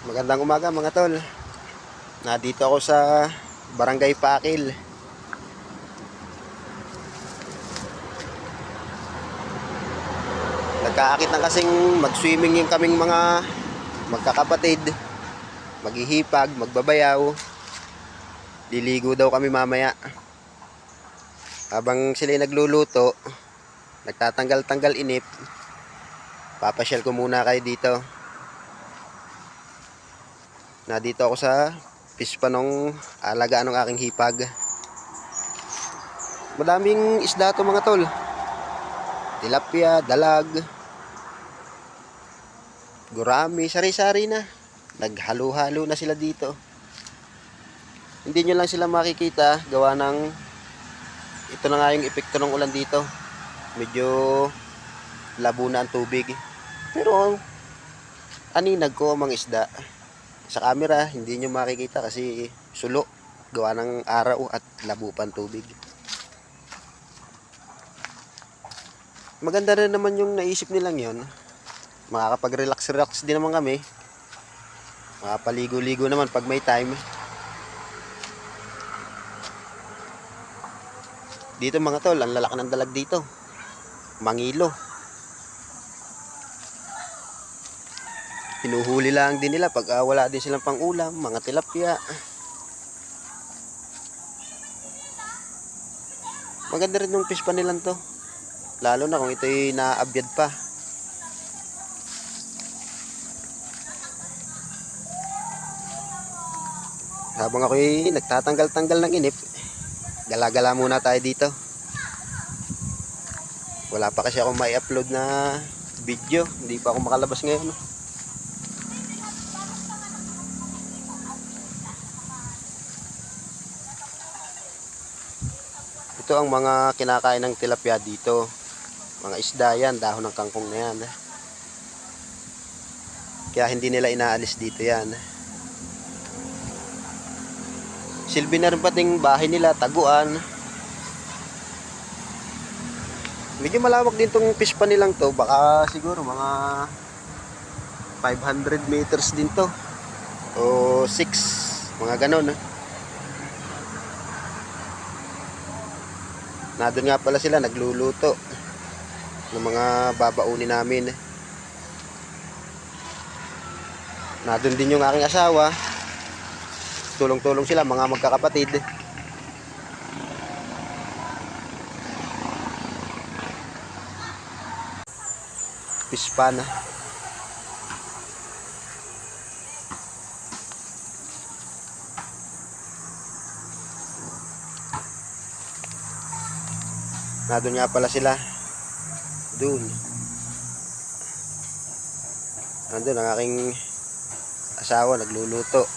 Magandang umaga mga tol. Nandito ako sa Barangay Pakil. Nagkaakit na kasing mag-swimming yung kaming mga magkakapatid. Maghihipag, magbabayaw. Liligo daw kami mamaya. Habang sila nagluluto, nagtatanggal-tanggal inip, papasyal ko muna kayo dito. Nandito ako sa pispa nung alagaan ng aking hipag. Madaming isda to mga tol. Tilapia, dalag, gurami, sari-sari na. Naghalo-halo na sila dito. Hindi nyo lang sila makikita gawa ng ito na nga yung epekto ng ulan dito. Medyo labo na ang tubig. Pero aninag ko ang mga isda. Sa camera hindi nyo makikita kasi sulo gawa ng araw at labo pa ang tubig. Maganda rin naman yung naisip nilang yon. Makakapag-relax din naman kami. Makapaligo-ligo naman pag may time. Dito mga tol, ang lalaki ng dalag dito. Mangilo. Hinuhuli lang din nila pag wala din silang pang ulam, mga tilapia. Maganda rin yung fish pa nilang to. Lalo na kung ito'y naabyad pa. Habang ako'y nagtatanggal-tanggal ng inip, gala-gala muna tayo dito. Wala pa kasi akong mai-upload na video. Hindi pa ako makalabas ngayon. Ito ang mga kinakain ng tilapia dito. Mga isda yan, dahon ng kangkong na yan. Kaya hindi nila inaalis dito yan. Silbi na rin pating bahay nila, taguan. Medyo malawak din tong fish pa nilang to. Baka siguro mga 500 meters din to. O 6, mga ganon. Nandun nga pala sila, nagluluto ng mga babaunin namin. Nandun din yung aking asawa. Tulong-tulong sila, mga magkakapatid. Pispan. Nandun nga pala sila. Doon. Nandun ang aking asawa, nagluluto.